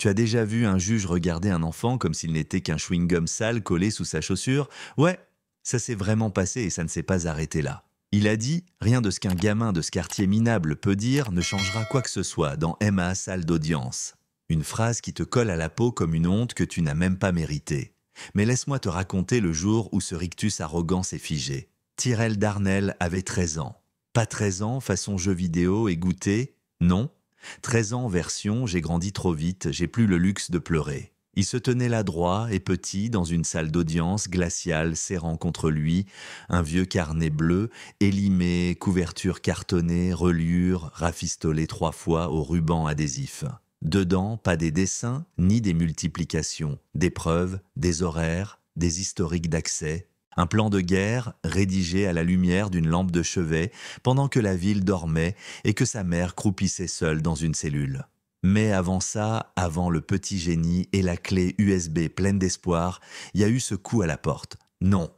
Tu as déjà vu un juge regarder un enfant comme s'il n'était qu'un chewing-gum sale collé sous sa chaussure? Ouais, ça s'est vraiment passé et ça ne s'est pas arrêté là. Il a dit: rien de ce qu'un gamin de ce quartier minable peut dire ne changera quoi que ce soit dans Emma, salle d'audience. Une phrase qui te colle à la peau comme une honte que tu n'as même pas méritée. Mais laisse-moi te raconter le jour où ce rictus arrogant s'est figé. Tyrell Darnell avait 13 ans. Pas 13 ans façon jeu vidéo et goûter, non. 13 ans version j'ai grandi trop vite, j'ai plus le luxe de pleurer. Il se tenait là droit et petit dans une salle d'audience glaciale serrant contre lui un vieux carnet bleu, élimé, couverture cartonnée, reliure, rafistolée 3 fois au ruban adhésif. Dedans, pas des dessins, ni des multiplications, des preuves, des horaires, des historiques d'accès, un plan de guerre rédigé à la lumière d'une lampe de chevet pendant que la ville dormait et que sa mère croupissait seule dans une cellule. Mais avant ça, avant le petit génie et la clé USB pleine d'espoir, il y a eu ce coup à la porte. Non,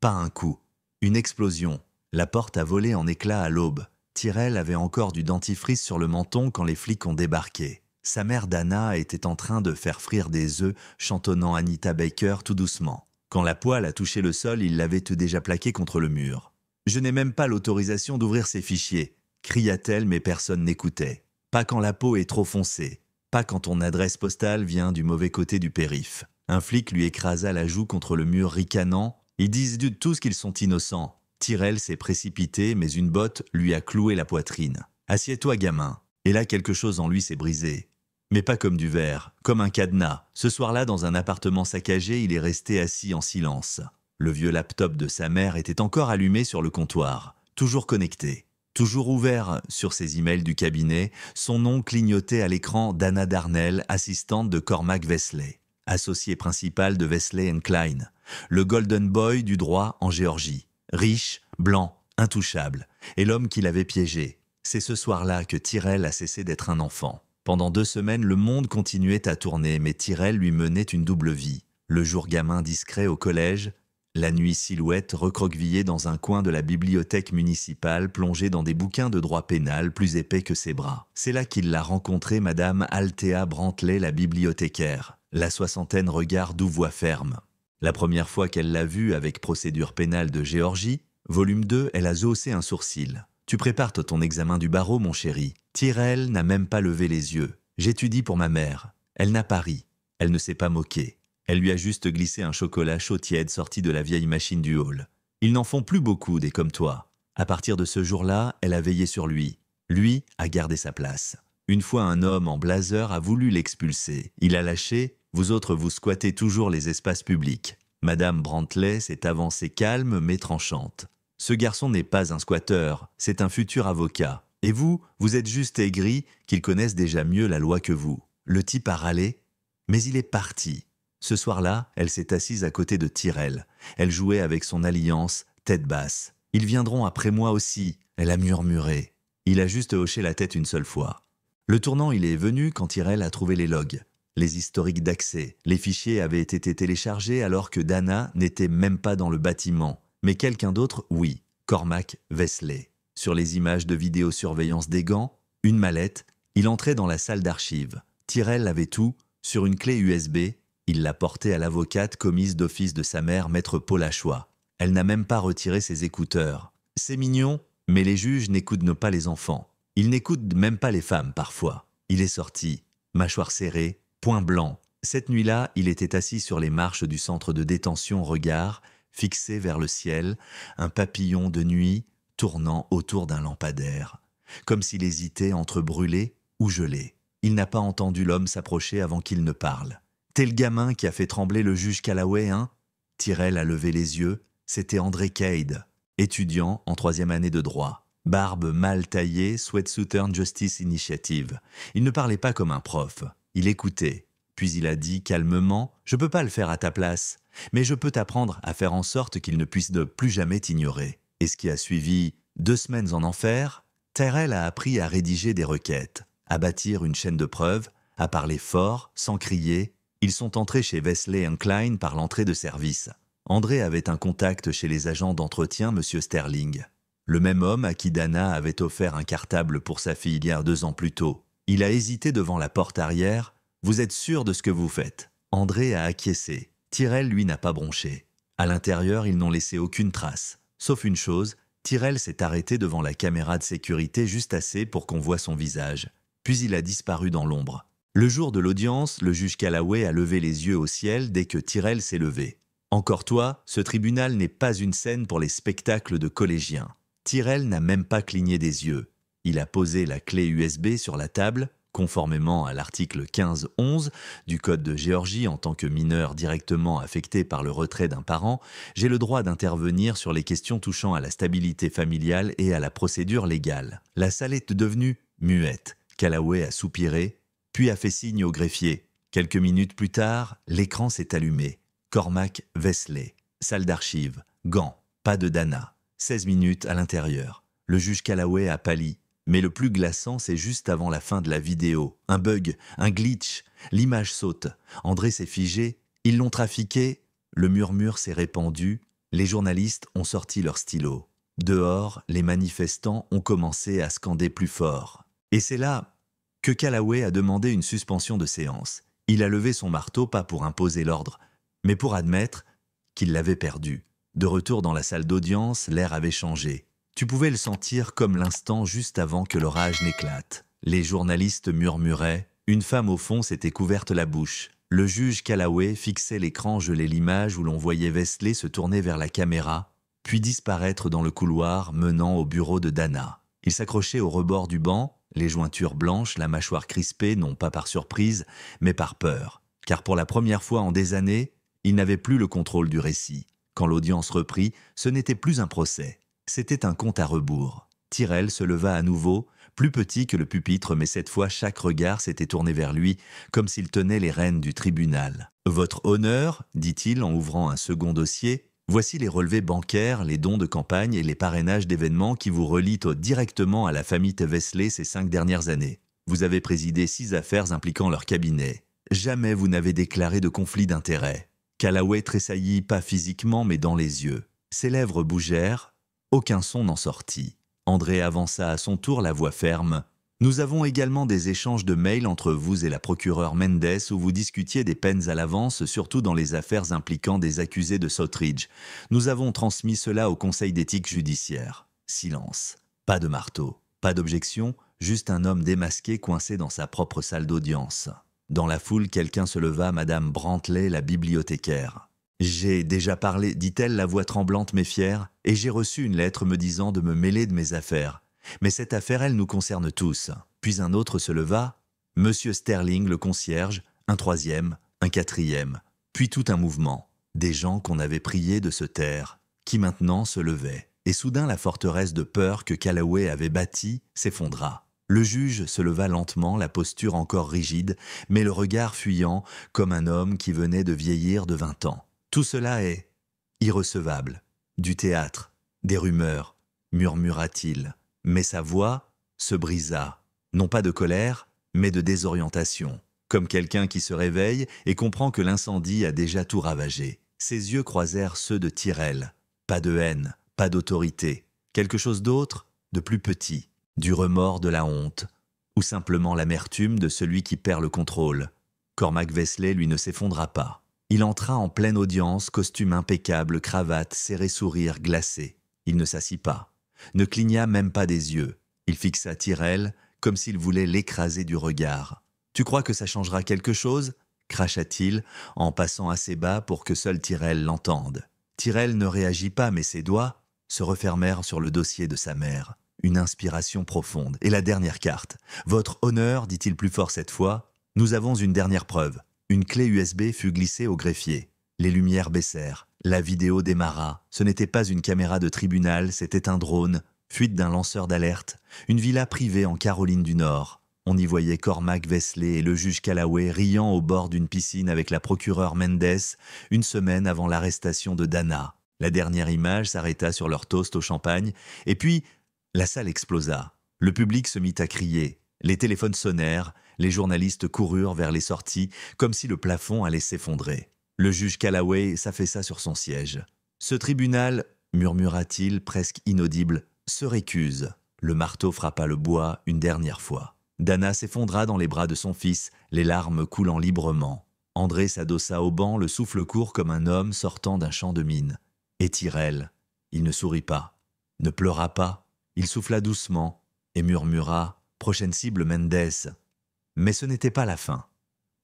pas un coup. Une explosion. La porte a volé en éclats à l'aube. Tyrell avait encore du dentifrice sur le menton quand les flics ont débarqué. Sa mère Dana était en train de faire frire des œufs, chantonnant Anita Baker tout doucement. Quand la poêle a touché le sol, il l'avait déjà plaqué contre le mur. « Je n'ai même pas l'autorisation d'ouvrir ces fichiers », cria-t-elle, mais personne n'écoutait. Pas quand la peau est trop foncée, pas quand ton adresse postale vient du mauvais côté du périph'. Un flic lui écrasa la joue contre le mur ricanant. Ils disent tous qu'ils sont innocents. Tyrell s'est précipité, mais une botte lui a cloué la poitrine. « Assieds-toi, gamin. » Et là, quelque chose en lui s'est brisé. Mais pas comme du verre, comme un cadenas. Ce soir-là, dans un appartement saccagé, il est resté assis en silence. Le vieux laptop de sa mère était encore allumé sur le comptoir, toujours connecté. Toujours ouvert sur ses emails du cabinet, son nom clignotait à l'écran d'Anna Darnell, assistante de Cormac Vesely, associé principal de Vesely & Klein, le golden boy du droit en Géorgie. Riche, blanc, intouchable, et l'homme qui l'avait piégé. C'est ce soir-là que Tyrell a cessé d'être un enfant. Pendant 2 semaines, le monde continuait à tourner, mais Tyrell lui menait une double vie. Le jour gamin discret au collège, la nuit silhouette recroquevillée dans un coin de la bibliothèque municipale plongée dans des bouquins de droit pénal plus épais que ses bras. C'est là qu'il l'a rencontrée Madame Althea Brantley, la bibliothécaire. La soixantaine regarde ou voix ferme. La première fois qu'elle l'a vue avec procédure pénale de Géorgie, volume 2, elle a haussé un sourcil. « Tu prépares ton examen du barreau, mon chéri. » Tyrell n'a même pas levé les yeux. « J'étudie pour ma mère. » Elle n'a pas ri. Elle ne s'est pas moquée. Elle lui a juste glissé un chocolat chaud tiède sorti de la vieille machine du hall. Ils n'en font plus beaucoup des comme toi. À partir de ce jour-là, elle a veillé sur lui. Lui a gardé sa place. Une fois un homme en blazer a voulu l'expulser. Il a lâché, vous autres vous squattez toujours les espaces publics. Madame Brantley s'est avancée calme mais tranchante. Ce garçon n'est pas un squatteur, c'est un futur avocat. Et vous, vous êtes juste aigris qu'ils connaissent déjà mieux la loi que vous. Le type a râlé, mais il est parti. Ce soir-là, elle s'est assise à côté de Tyrell. Elle jouait avec son alliance, tête basse. « Ils viendront après moi aussi », elle a murmuré. Il a juste hoché la tête une seule fois. Le tournant, il est venu quand Tyrell a trouvé les logs. Les historiques d'accès. Les fichiers avaient été téléchargés alors que Dana n'était même pas dans le bâtiment. Mais quelqu'un d'autre, oui, Cormac Vesely. Sur les images de vidéosurveillance des gants, une mallette, il entrait dans la salle d'archives. Tyrell avait tout, sur une clé USB, il l'a porté à l'avocate commise d'office de sa mère, maître Paula Choix. Elle n'a même pas retiré ses écouteurs. C'est mignon, mais les juges n'écoutent pas les enfants. Ils n'écoutent même pas les femmes parfois. Il est sorti, mâchoire serrée, poing blanc. Cette nuit-là, il était assis sur les marches du centre de détention, regard fixé vers le ciel, un papillon de nuit tournant autour d'un lampadaire, comme s'il hésitait entre brûler ou geler. Il n'a pas entendu l'homme s'approcher avant qu'il ne parle. « T'es le gamin qui a fait trembler le juge Callaway, hein ?» Tyrell a levé les yeux. C'était André Cade, étudiant en 3e année de droit. Barbe mal taillée, Sweat-Southern Justice Initiative. Il ne parlait pas comme un prof. Il écoutait. Puis il a dit calmement « Je peux pas le faire à ta place, mais je peux t'apprendre à faire en sorte qu'il ne puisse plus jamais t'ignorer. » Et ce qui a suivi 2 semaines en enfer, Tyrell a appris à rédiger des requêtes, à bâtir une chaîne de preuves, à parler fort, sans crier. Ils sont entrés chez Vesely & Klein par l'entrée de service. André avait un contact chez les agents d'entretien, M. Sterling. Le même homme à qui Dana avait offert un cartable pour sa fille il y a 2 ans plus tôt. Il a hésité devant la porte arrière, Vous êtes sûr de ce que vous faites ?» André a acquiescé. Tyrell, lui, n'a pas bronché. À l'intérieur, ils n'ont laissé aucune trace. Sauf une chose, Tyrell s'est arrêté devant la caméra de sécurité juste assez pour qu'on voie son visage. Puis il a disparu dans l'ombre. Le jour de l'audience, le juge Callaway a levé les yeux au ciel dès que Tyrell s'est levé. « Encore toi, ce tribunal n'est pas une scène pour les spectacles de collégiens. » Tyrell n'a même pas cligné des yeux. Il a posé la clé USB sur la table, conformément à l'article 15-11 du Code de Géorgie. En tant que mineur directement affecté par le retrait d'un parent, j'ai le droit d'intervenir sur les questions touchant à la stabilité familiale et à la procédure légale. La salle est devenue muette. Callaway a soupiré, puis a fait signe au greffier. Quelques minutes plus tard, l'écran s'est allumé. Cormac Vesely, salle d'archives, gants, pas de Dana. 16 minutes à l'intérieur. Le juge Callaway a pâli. Mais le plus glaçant, c'est juste avant la fin de la vidéo. Un bug, un glitch, l'image saute. André s'est figé, ils l'ont trafiqué, le murmure s'est répandu, les journalistes ont sorti leurs stylos. Dehors, les manifestants ont commencé à scander plus fort. Et c'est là que Callaway a demandé une suspension de séance. Il a levé son marteau pas pour imposer l'ordre, mais pour admettre qu'il l'avait perdu. De retour dans la salle d'audience, l'air avait changé. Tu pouvais le sentir comme l'instant juste avant que l'orage n'éclate. Les journalistes murmuraient. Une femme au fond s'était couverte la bouche. Le juge Callaway fixait l'écran gelé l'image où l'on voyait Vesely se tourner vers la caméra, puis disparaître dans le couloir menant au bureau de Dana. Il s'accrochait au rebord du banc, les jointures blanches, la mâchoire crispée, non pas par surprise, mais par peur. Car pour la première fois en des années, il n'avait plus le contrôle du récit. Quand l'audience reprit, ce n'était plus un procès. C'était un compte à rebours. Tyrell se leva à nouveau, plus petit que le pupitre, mais cette fois chaque regard s'était tourné vers lui, comme s'il tenait les rênes du tribunal. « Votre honneur, dit-il en ouvrant un second dossier, voici les relevés bancaires, les dons de campagne et les parrainages d'événements qui vous relient directement à la famille Vesely ces 5 dernières années. Vous avez présidé 6 affaires impliquant leur cabinet. Jamais vous n'avez déclaré de conflit d'intérêts. » Callaway tressaillit, pas physiquement, mais dans les yeux. Ses lèvres bougèrent. Aucun son n'en sortit. André avança à son tour la voix ferme. « Nous avons également des échanges de mails entre vous et la procureure Mendes où vous discutiez des peines à l'avance, surtout dans les affaires impliquant des accusés de Southridge. Nous avons transmis cela au Conseil d'éthique judiciaire. » Silence. Pas de marteau. Pas d'objection, juste un homme démasqué coincé dans sa propre salle d'audience. Dans la foule, quelqu'un se leva, Madame Brantley, la bibliothécaire. « J'ai déjà parlé, dit-elle, la voix tremblante mais fière, et j'ai reçu une lettre me disant de me mêler de mes affaires. Mais cette affaire, elle nous concerne tous. » Puis un autre se leva, Monsieur Sterling, le concierge, un troisième, un quatrième, puis tout un mouvement. Des gens qu'on avait priés de se taire, qui maintenant se levaient. Et soudain la forteresse de peur que Callaway avait bâtie s'effondra. Le juge se leva lentement, la posture encore rigide, mais le regard fuyant comme un homme qui venait de vieillir de 20 ans. Tout cela est irrecevable. Du théâtre, des rumeurs, murmura-t-il. Mais sa voix se brisa, non pas de colère, mais de désorientation, comme quelqu'un qui se réveille et comprend que l'incendie a déjà tout ravagé. Ses yeux croisèrent ceux de Tyrell. Pas de haine, pas d'autorité. Quelque chose d'autre, de plus petit. Du remords, de la honte, ou simplement l'amertume de celui qui perd le contrôle. Cormac Vesely, lui, ne s'effondra pas. Il entra en pleine audience, costume impeccable, cravate, serré sourire glacé. Il ne s'assit pas, ne cligna même pas des yeux. Il fixa Tyrell comme s'il voulait l'écraser du regard. « Tu crois que ça changera quelque chose ?» cracha-t-il en passant assez bas pour que seul Tyrell l'entende. Tyrell ne réagit pas, mais ses doigts se refermèrent sur le dossier de sa mère. Une inspiration profonde. Et la dernière carte. « Votre honneur, dit-il plus fort cette fois, nous avons une dernière preuve. » Une clé USB fut glissée au greffier. Les lumières baissèrent. La vidéo démarra. Ce n'était pas une caméra de tribunal, c'était un drone. Fuite d'un lanceur d'alerte. Une villa privée en Caroline du Nord. On y voyait Cormac Vesely et le juge Callaway riant au bord d'une piscine avec la procureure Mendes, une semaine avant l'arrestation de Dana. La dernière image s'arrêta sur leur toast au champagne, et puis la salle explosa. Le public se mit à crier. Les téléphones sonnèrent, les journalistes coururent vers les sorties, comme si le plafond allait s'effondrer. Le juge Callaway s'affaissa sur son siège. « Ce tribunal, murmura-t-il, presque inaudible, se récuse. » Le marteau frappa le bois une dernière fois. Dana s'effondra dans les bras de son fils, les larmes coulant librement. André s'adossa au banc, le souffle court comme un homme sortant d'un champ de mine. Et Tyrell, il ne sourit pas, ne pleura pas, il souffla doucement et murmura « Prochaine cible, Mendes ». Mais ce n'était pas la fin.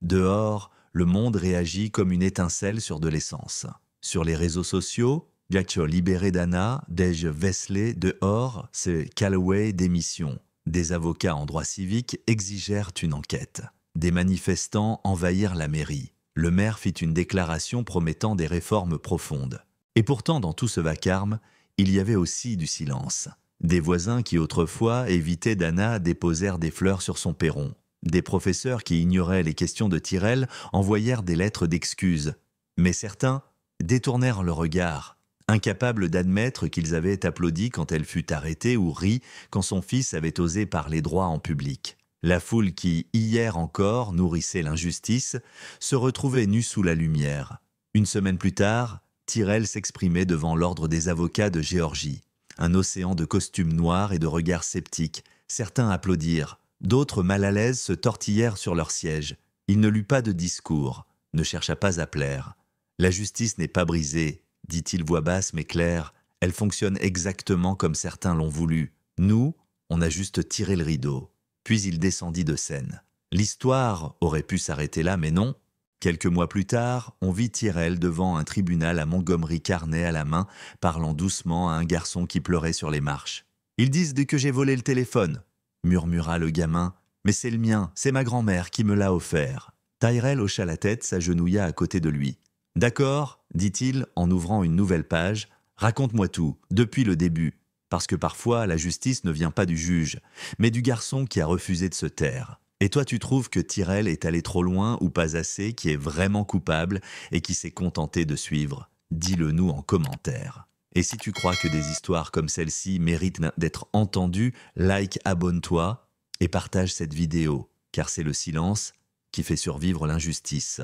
Dehors, le monde réagit comme une étincelle sur de l'essence. Sur les réseaux sociaux, Gaccio libéré Dana, Dej Vesley dehors, c'est Callaway démission. Des avocats en droit civique exigèrent une enquête. Des manifestants envahirent la mairie. Le maire fit une déclaration promettant des réformes profondes. Et pourtant, dans tout ce vacarme, il y avait aussi du silence. Des voisins qui autrefois évitaient Dana déposèrent des fleurs sur son perron. Des professeurs qui ignoraient les questions de Tyrell envoyèrent des lettres d'excuses. Mais certains détournèrent le regard, incapables d'admettre qu'ils avaient applaudi quand elle fut arrêtée ou ri quand son fils avait osé parler droit en public. La foule qui, hier encore, nourrissait l'injustice, se retrouvait nue sous la lumière. Une semaine plus tard, Tyrell s'exprimait devant l'ordre des avocats de Géorgie. Un océan de costumes noirs et de regards sceptiques. Certains applaudirent, d'autres mal à l'aise se tortillèrent sur leur siège. Il ne lut pas de discours, ne chercha pas à plaire. La justice n'est pas brisée, dit-il voix basse mais claire. Elle fonctionne exactement comme certains l'ont voulu. Nous, on a juste tiré le rideau. Puis il descendit de scène. L'histoire aurait pu s'arrêter là, mais non. Quelques mois plus tard, on vit Tyrell devant un tribunal à Montgomery, carnet à la main, parlant doucement à un garçon qui pleurait sur les marches. « Ils disent que j'ai volé le téléphone », murmura le gamin. « Mais c'est le mien, c'est ma grand-mère qui me l'a offert. » Tyrell hocha la tête, s'agenouilla à côté de lui. « D'accord, dit-il en ouvrant une nouvelle page. « Raconte-moi tout, depuis le début. Parce que parfois, la justice ne vient pas du juge, mais du garçon qui a refusé de se taire. Et toi, tu trouves que Tyrell est allé trop loin ou pas assez, qui est vraiment coupable et qui s'est contenté de suivre? Dis-le nous en commentaire. Et si tu crois que des histoires comme celle-ci méritent d'être entendues, like, abonne-toi et partage cette vidéo, car c'est le silence qui fait survivre l'injustice.